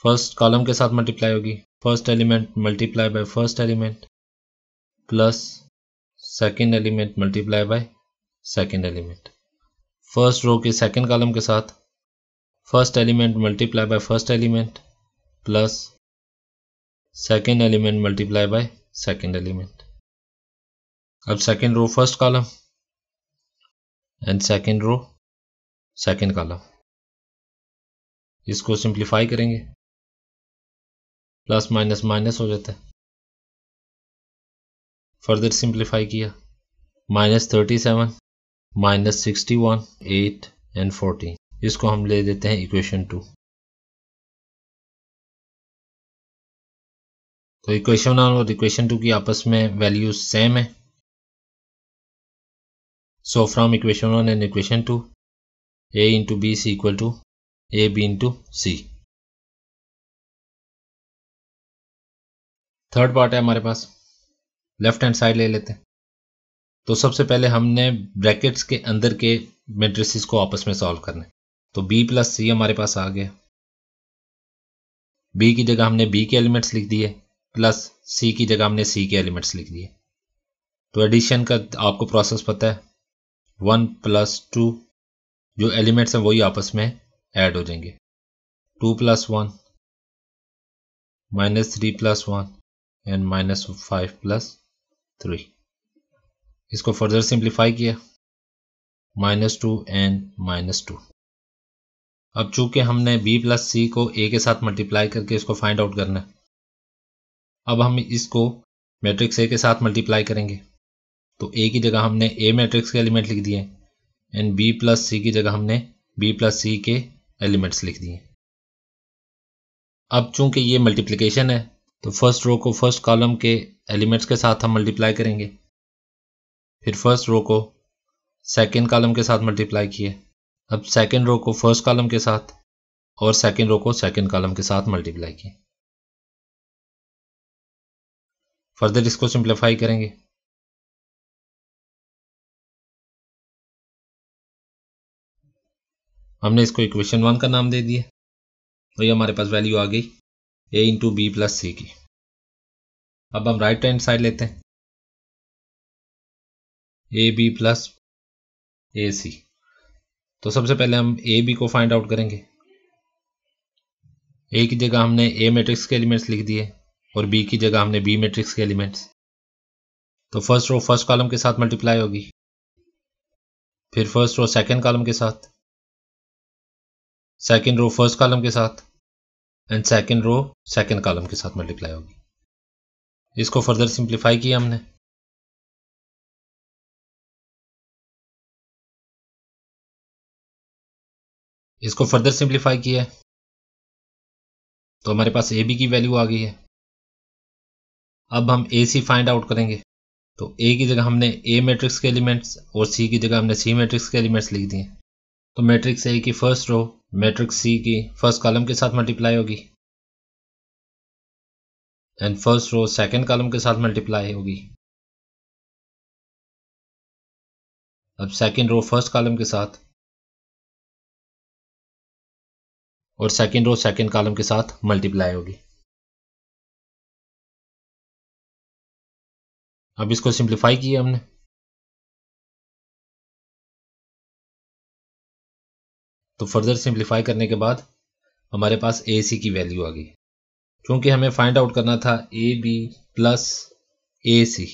फर्स्ट कॉलम के साथ मल्टीप्लाई होगी, first element multiply by first element plus second element multiply by second element. First row के सेकंड कॉलम के साथ first element multiply by first element plus second element multiply by second element. अब second row first column and second row second column, इसको simplify करेंगे, plus minus minus हो जाता है। Further simplify किया, -37 -61 8 एंड 14, इसको हम ले देते हैं इक्वेशन 2। तो इक्वेशन 1 और इक्वेशन 2 की आपस में वैल्यूज सेम है। So from equation 1 and equation 2 a into B C equal to A B into C. Third part है हमारे पास, लेफ्ट हैंड साइड ले लेते हैं। तो सबसे पहले हमने ब्रैकेट्स के अंदर के मैट्रिसेस को आपस में सॉल्व करना है। तो b प्लस सी हमारे पास आ गया। b की जगह हमने b के एलिमेंट्स लिख दिए, प्लस c की जगह हमने c के एलिमेंट्स लिख दिए। तो एडिशन का आपको प्रोसेस पता है, 1 प्लस 2 जो एलिमेंट्स हैं वही आपस में ऐड हो जाएंगे। 2 प्लस 1 -3 प्लस 1 एंड -5 प्लस 3। इसको फर्दर सिंप्लीफाई किया, -2 एंड -2। अब चूंकि हमने b प्लस सी को a के साथ मल्टीप्लाई करके इसको फाइंड आउट करना है, अब हम इसको मैट्रिक्स a के साथ मल्टीप्लाई करेंगे। तो a की जगह हमने a मैट्रिक्स के एलिमेंट लिख दिए एंड b प्लस सी की जगह हमने b प्लस सी के एलिमेंट्स लिख दिए। अब चूंकि ये मल्टीप्लिकेशन है तो फर्स्ट रो को फर्स्ट कॉलम के एलिमेंट्स के साथ हम मल्टीप्लाई करेंगे, फिर फर्स्ट रो को सेकेंड कॉलम के साथ मल्टीप्लाई किए। अब सेकेंड रो को फर्स्ट कॉलम के साथ और सेकेंड रो को सेकेंड कॉलम के साथ मल्टीप्लाई किए। फर्दर इसको सिंप्लीफाई करेंगे। हमने इसको इक्वेशन 1 का नाम दे दिया, तो ये हमारे पास वैल्यू आ गई a इंटू बी प्लस सी की। अब हम राइट हैंड साइड लेते हैं, ए बी प्लस ए सी। तो सबसे पहले हम ए बी को फाइंड आउट करेंगे। ए की जगह हमने ए मैट्रिक्स के एलिमेंट्स लिख दिए और बी की जगह हमने बी मैट्रिक्स के एलिमेंट्स। तो फर्स्ट रो फर्स्ट कॉलम के साथ मल्टीप्लाई होगी, फिर फर्स्ट रो सेकेंड कॉलम के साथ, सेकेंड रो फर्स्ट कॉलम के साथ and second row second column के साथ मल्टीप्लाई होगी। इसको फर्दर सिंप्लीफाई किया हमने। इसको फर्दर सिंप्लीफाई किया है तो हमारे पास ए बी की वैल्यू आ गई है। अब हम ए सी फाइंड आउट करेंगे। तो ए की जगह हमने ए मैट्रिक्स के एलिमेंट्स और सी की जगह हमने सी मैट्रिक्स के एलिमेंट्स लिख दिए। तो मैट्रिक्स ए की फर्स्ट रो मैट्रिक्स सी की फर्स्ट कॉलम के साथ मल्टीप्लाई होगी and first row second column के साथ मल्टीप्लाई होगी। अब सेकेंड रो फर्स्ट कॉलम के साथ और सेकेंड रो सेकेंड कॉलम के साथ मल्टीप्लाई होगी। अब इसको सिंप्लीफाई किया हमने। तो फर्दर सिंप्लीफाई करने के बाद हमारे पास ए सी की वैल्यू आ गई। क्योंकि हमें फाइंड आउट करना था A B plus A C,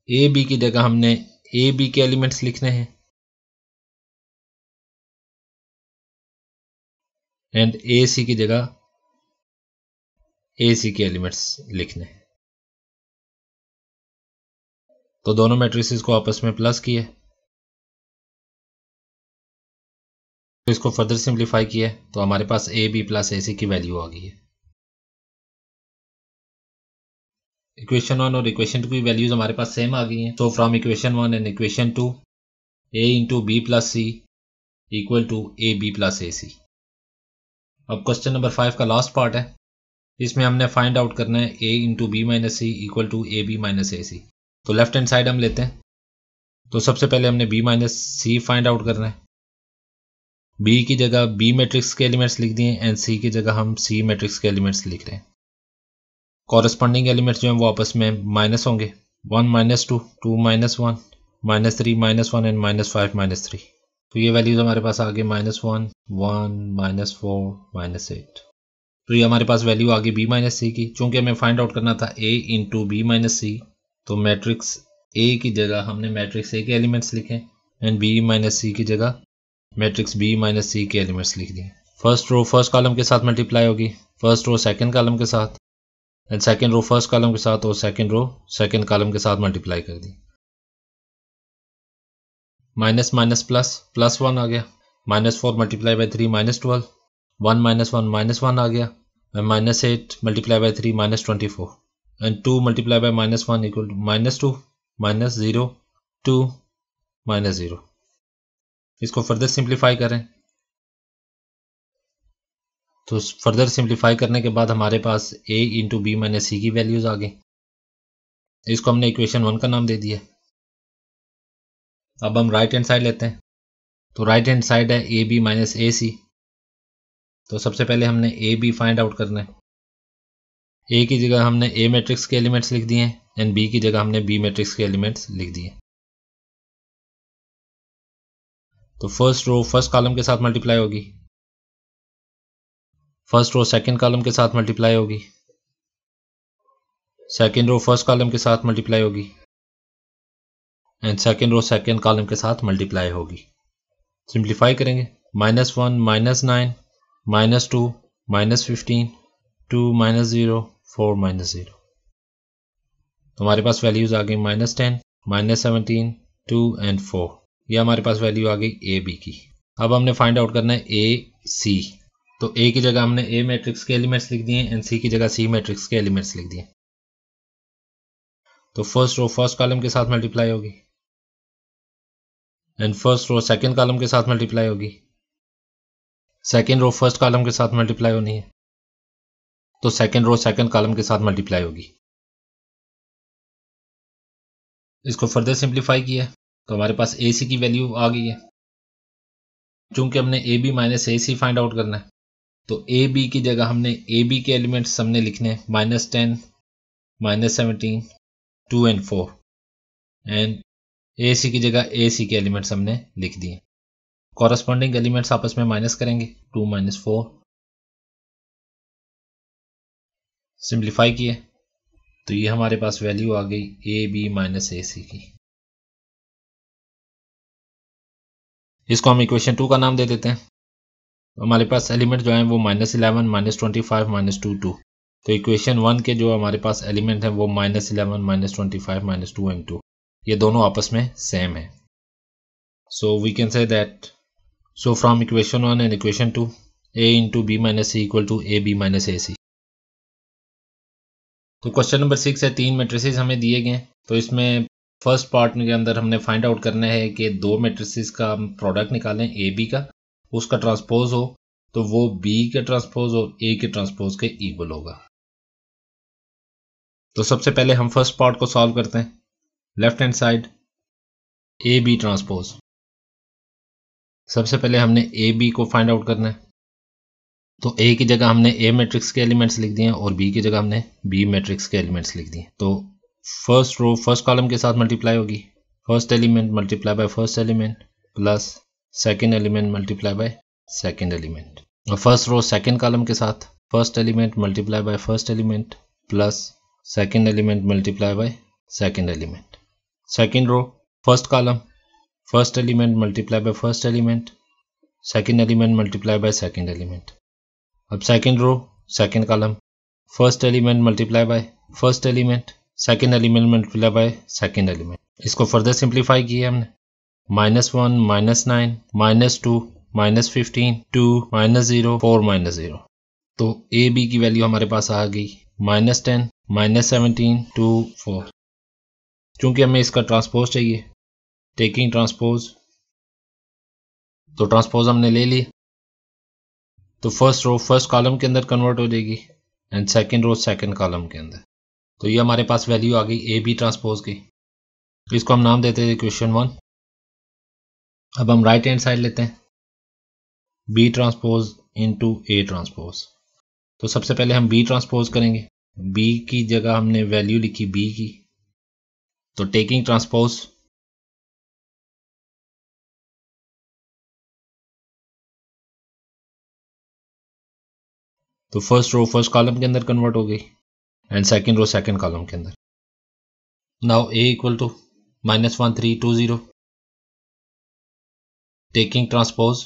A B की जगह हमने ए बी के एलिमेंट्स लिखने हैं एंड ए सी की जगह ए सी के एलिमेंट्स लिखने हैं। तो दोनों मैट्रिसेस को आपस में प्लस किए, तो इसको फर्दर सिंप्लीफाई किया तो हमारे पास ए बी प्लस ए सी की वैल्यू आ गई है। इक्वेशन 1 और इक्वेशन 2 की वैल्यूज हमारे पास सेम आ गई हैं। तो from equation 1 and equation 2 a into B plus C equal to A B plus A C. अब क्वेश्चन नंबर 5 का लास्ट पार्ट है। इसमें हमने फाइंड आउट करना है a into B minus C equal to A B minus A C. तो left hand side हम लेते हैं। तो सबसे पहले हमने b माइनस सी फाइंड आउट करना है। b की जगह b मैट्रिक्स के एलिमेंट्स लिख दिए एंड c की जगह हम c मैट्रिक्स के एलिमेंट्स लिख रहे हैं। कॉरेस्पॉन्डिंग एलिमेंट्स जो हैं वो आपस में माइनस होंगे, 1 माइनस 2, 2 माइनस 1, -3 -1 एंड -5 -3। तो ये वैल्यूज हमारे पास आ गए -1, 1, -4, -8। तो ये हमारे पास वैल्यू आ गई b माइनस सी की। चूंकि हमें फाइंड आउट करना था a इंटू बी माइनस सी, तो मैट्रिक्स a की जगह हमने मैट्रिक्स a के एलिमेंट्स लिखे एंड b माइनस सी की जगह मैट्रिक्स b माइनस सी के एलिमेंट्स लिख दिए। फर्स्ट रो फर्स्ट कॉलम के साथ मल्टीप्लाई होगी, फर्स्ट रो सेकेंड कॉलम के साथ and second row first column के साथ और सेकेंड रो सेकेंड कॉलम के साथ मल्टीप्लाई कर दी। माइनस माइनस प्लस, +1 आ गया, -4 मल्टीप्लाई बाई 3 -12, 1 -1 -1 आ गया -8 multiplied by 3 -24 and 2 multiplied by -1 equal to -2 -0 2 -0। इसको फर्दर सिंप्लीफाई करें तो फर्दर सिंप्लीफाई करने के बाद हमारे पास a इंटू बी माइनस सी की वैल्यूज आ गई। इसको हमने इक्वेशन 1 का नाम दे दिया। अब हम राइट हैंड साइड लेते हैं तो राइट हैंड साइड है A B minus A C. तो सबसे पहले हमने ए बी फाइंड आउट करना है। ए की जगह हमने ए मैट्रिक्स के एलिमेंट्स लिख दिए एंड बी की जगह हमने बी मैट्रिक्स के एलिमेंट्स लिख दिए। तो फर्स्ट रो फर्स्ट कॉलम के साथ मल्टीप्लाई होगी, फर्स्ट रो सेकंड कॉलम के साथ मल्टीप्लाई होगी, सेकंड रो फर्स्ट कॉलम के साथ मल्टीप्लाई होगी and second row second column के साथ मल्टीप्लाई होगी। सिंप्लीफाई करेंगे -1 -9 -2 -15 2 -0 4 -0। तो हमारे पास वैल्यूज आ गई -10 -17 2 एंड 4। ये हमारे पास वैल्यू आ गई ए बी की। अब हमने फाइंड आउट करना है ए सी। तो ए की जगह हमने ए मैट्रिक्स के एलिमेंट्स लिख दिए एंड सी की जगह सी मैट्रिक्स के एलिमेंट्स लिख दिए। तो फर्स्ट रो फर्स्ट कॉलम के साथ मल्टीप्लाई होगी and first row second column के साथ मल्टीप्लाई होगी, सेकंड रो फर्स्ट कॉलम के साथ मल्टीप्लाई होनी है तो सेकंड रो सेकंड कॉलम के साथ मल्टीप्लाई होगी। इसको फर्दर सिंप्लीफाई किया तो हमारे पास ए सी की वैल्यू आ गई है। चूंकि हमने A B minus A C find out करना है तो ए बी की जगह हमने ए बी के एलिमेंट्स हमने लिखने -10 -17 2 एंड 4 एंड ए सी की जगह ए सी के एलिमेंट्स हमने लिख दिए। कॉरस्पॉन्डिंग एलिमेंट्स आपस में माइनस करेंगे 2 - 4। सिंप्लीफाई किए तो ये हमारे पास वैल्यू आ गई ए बी माइनस ए सी की। इसको हम इक्वेशन 2 का नाम दे देते हैं। तो हमारे पास एलिमेंट जो है वो -11 -25 -2 2। तो इक्वेशन 1 के जो हमारे पास एलिमेंट है वो -11 -25 -2 एंड 2, ये दोनों आपस में सेम है। So we can say that so from equation 1 and equation 2 a into B minus C equal to A B minus A C. तो क्वेश्चन नंबर 6 है, 3 मैट्रिसेस हमें दिए गए। तो इसमें फर्स्ट पार्ट के अंदर हमने फाइंड आउट करना है कि दो मैट्रिसेस का प्रोडक्ट निकालें ए बी का, उसका ट्रांसपोज हो तो वो बी के ट्रांसपोज और ए के ट्रांसपोज के इक्वल होगा। तो सबसे पहले हम फर्स्ट पार्ट को सॉल्व करते हैं। Left hand side A B transpose. सबसे पहले हमने ए बी को फाइंड आउट करना है। तो ए की जगह हमने ए मैट्रिक्स के एलिमेंट्स लिख दिए और बी की जगह हमने बी मैट्रिक्स के एलिमेंट्स लिख दिए। तो फर्स्ट रो फर्स्ट कॉलम के साथ मल्टीप्लाई होगी, first element multiply by first element plus second element multiply by second element. और फर्स्ट रो सेकंड कॉलम के साथ first element multiply by first element plus second element multiply by second element. Second row first column first element multiply by first element, second element multiply by second element. अब second row second column first element multiply by first element, second element multiply by second element. इसको further simplify किया हमने -1 -9 -2 -15 2 -0 4 -0। तो ए B की value हमारे पास आ गई -10 -17 2 4। चूंकि हमें इसका ट्रांसपोज चाहिए, टेकिंग ट्रांसपोज, तो ट्रांसपोज हमने ले ली। तो फर्स्ट रो फर्स्ट कॉलम के अंदर कन्वर्ट हो जाएगी and second row second column के अंदर। तो ये हमारे पास वैल्यू आ गई ए बी ट्रांसपोज की। इसको हम नाम देते हैं इक्वेशन 1। अब हम राइट हैंड साइड लेते हैं B transpose into A transpose. तो सबसे पहले हम बी ट्रांसपोज करेंगे। बी की जगह हमने वैल्यू लिखी बी की, तो टेकिंग ट्रांसपोज तो फर्स्ट रो फर्स्ट कॉलम के अंदर कन्वर्ट हो गई and second row second column के अंदर। Now A equal to -1 3 2 0, taking transpose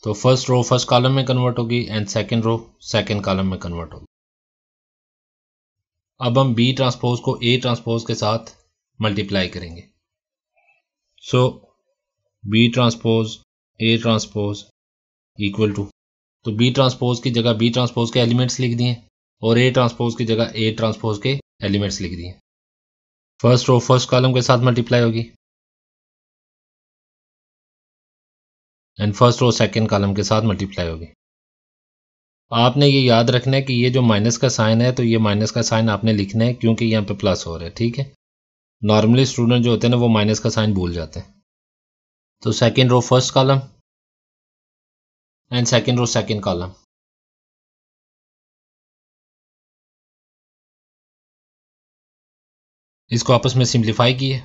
तो फर्स्ट रो फर्स्ट कॉलम में कन्वर्ट होगी and second row second column में कन्वर्ट होगी। अब हम बी ट्रांसपोज को ए ट्रांसपोज के साथ मल्टीप्लाई करेंगे। So B transpose A transpose equal to, तो बी ट्रांसपोज की जगह बी ट्रांसपोज के एलिमेंट्स लिख दिए और ए ट्रांसपोज की जगह ए ट्रांसपोज के एलिमेंट्स लिख दिए। फर्स्ट रो फर्स्ट कॉलम के साथ मल्टीप्लाई होगी and first row second column के साथ मल्टीप्लाई होगी। आपने ये याद रखना है कि ये जो माइनस का साइन है तो ये माइनस का साइन आपने लिखना है क्योंकि यहाँ पे प्लस हो रहा है, ठीक है। नॉर्मली स्टूडेंट जो होते हैं ना वो माइनस का साइन भूल जाते हैं। तो second row first column and second row second column, इसको आपस में सिंप्लीफाई किए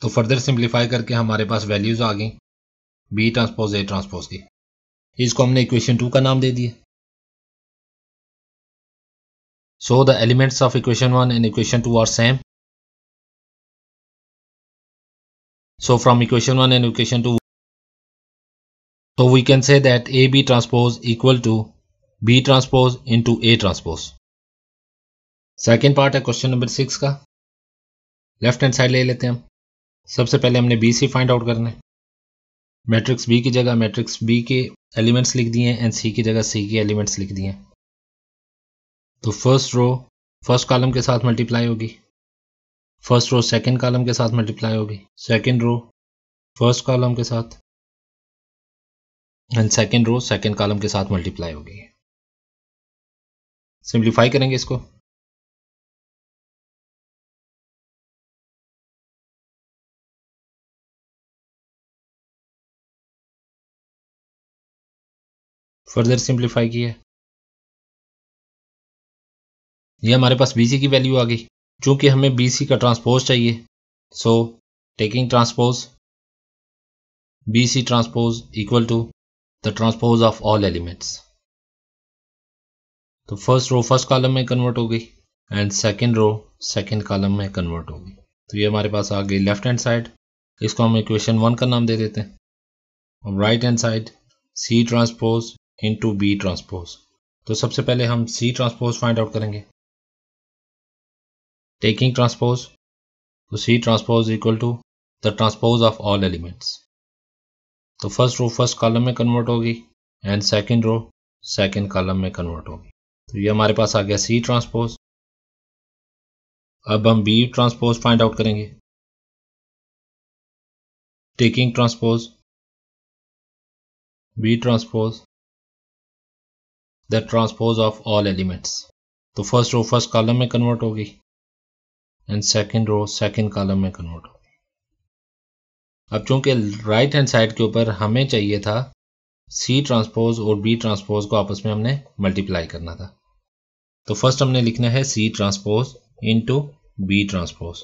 तो फर्दर सिंप्लीफाई करके हमारे पास वैल्यूज आ गई बी ट्रांसपोज ए ट्रांसपोज की। इसको हमने इक्वेशन 2 का नाम दे दिया। So the elements of equation 1 and equation 2 are same. So from equation 1 and equation 2 so we can say that AB transpose equal to B transpose into A transpose। Second part है question number 6 का। Left hand side ले लेते हैं हम। सबसे पहले हमने B C find out करना है। मैट्रिक्स बी की जगह मैट्रिक्स बी के एलिमेंट्स लिख दिए एंड सी की जगह सी के एलिमेंट्स लिख दिए। तो फर्स्ट रो फर्स्ट कॉलम के साथ मल्टीप्लाई होगी, फर्स्ट रो सेकंड कॉलम के साथ मल्टीप्लाई होगी, सेकंड रो फर्स्ट कॉलम के साथ and second row second column के साथ मल्टीप्लाई होगी। सिंप्लीफाई करेंगे इसको। फर्दर सिंप्लीफाई किया, ये हमारे पास BC की वैल्यू आ गई। चूंकि हमें BC का ट्रांसपोज चाहिए so taking transpose BC transpose equal to the transpose of all elements. तो फर्स्ट रो फर्स्ट कॉलम में कन्वर्ट हो गई and second row second column में कन्वर्ट हो गई। तो ये हमारे पास आ गई लेफ्ट हैंड साइड, इसको हम इक्वेशन 1 का नाम दे देते हैं। और right hand side C transpose into B transpose. तो सबसे पहले हम C ट्रांसपोज फाइंड आउट करेंगे। टेकिंग ट्रांसपोज, तो C transpose equal to the transpose of all elements. तो फर्स्ट रो फर्स्ट कॉलम में कन्वर्ट होगी and second row second column में कन्वर्ट होगी। तो ये हमारे पास आ गया C ट्रांसपोज। अब हम B ट्रांसपोज फाइंड आउट करेंगे। Taking transpose B transpose the transpose of all elements. तो फर्स्ट रो फर्स्ट कॉलम में कन्वर्ट होगी and second row second column में कन्वर्ट होगी। अब चूंकि राइट हैंड साइड के ऊपर हमें चाहिए था C ट्रांसपोज और B ट्रांसपोज को आपस में हमने मल्टीप्लाई करना था, तो फर्स्ट हमने लिखना है C transpose into B transpose.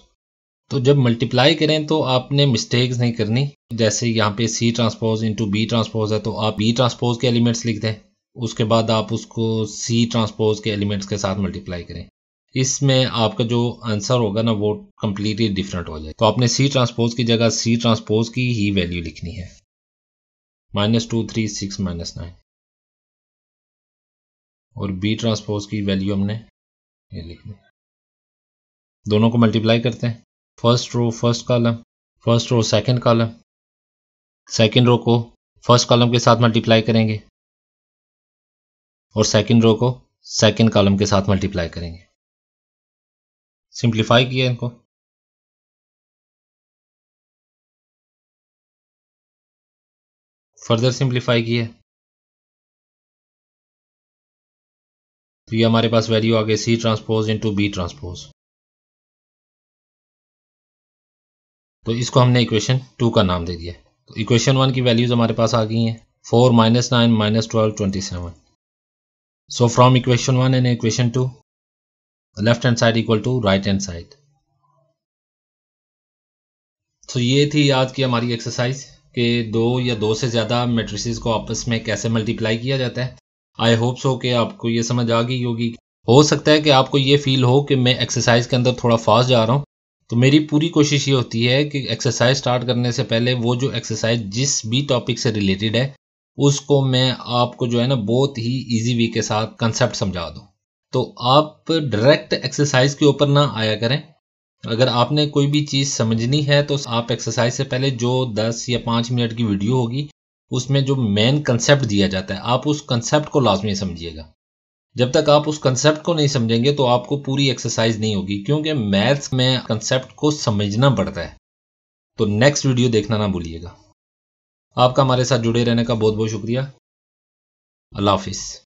तो जब मल्टीप्लाई करें तो आपने मिस्टेक्स नहीं करनी। जैसे यहाँ पे C transpose into B transpose है तो आप B ट्रांसपोज के एलिमेंट्स लिख दें, उसके बाद आप उसको C ट्रांसपोज के एलिमेंट्स के साथ मल्टीप्लाई करें। इसमें आपका जो आंसर होगा ना वो कंप्लीटली डिफरेंट हो जाए। तो आपने C ट्रांसपोज की जगह C ट्रांसपोज की ही वैल्यू लिखनी है, -2 3 6 -9। और B ट्रांसपोज की वैल्यू हमने ये लिखनी। दोनों को मल्टीप्लाई करते हैं। First row first column, first row second column, second row को फर्स्ट कॉलम के साथ मल्टीप्लाई करेंगे और सेकंड रो को सेकंड कॉलम के साथ मल्टीप्लाई करेंगे। सिंप्लीफाई किया इनको। फर्दर सिंप्लीफाई किया तो ये हमारे पास वैल्यू आ गई C transpose into B transpose. तो इसको हमने इक्वेशन 2 का नाम दे दिया। तो इक्वेशन 1 की वैल्यूज हमारे पास आ गई हैं 4 -9 -12 27। So from equation 1 and equation 2 left hand side equal to right hand side. तो ये थी आज की हमारी एक्सरसाइज कि 2 या 2 से ज़्यादा मैट्रिसेस को आपस में कैसे मल्टीप्लाई किया जाता है। आई होप सो कि आपको ये समझ आ गई होगी। हो सकता है कि आपको ये फील हो कि मैं एक्सरसाइज के अंदर थोड़ा फास्ट जा रहा हूँ, तो मेरी पूरी कोशिश ये होती है कि एक्सरसाइज स्टार्ट करने से पहले वो जो एक्सरसाइज जिस भी टॉपिक से रिलेटेड है उसको मैं आपको जो है ना बहुत ही इजी वे के साथ कंसेप्ट समझा दूँ। तो आप डायरेक्ट एक्सरसाइज के ऊपर ना आया करें, अगर आपने कोई भी चीज़ समझनी है तो आप एक्सरसाइज से पहले जो 10 या 5 मिनट की वीडियो होगी उसमें जो मेन कंसेप्ट दिया जाता है आप उस कंसेप्ट को लाजमी समझिएगा। जब तक आप उस कंसेप्ट को नहीं समझेंगे तो आपको पूरी एक्सरसाइज नहीं होगी, क्योंकि मैथ्स में कंसेप्ट को समझना पड़ता है। तो नेक्स्ट वीडियो देखना ना भूलिएगा। आपका हमारे साथ जुड़े रहने का बहुत बहुत शुक्रिया। अल्लाह हाफिज़।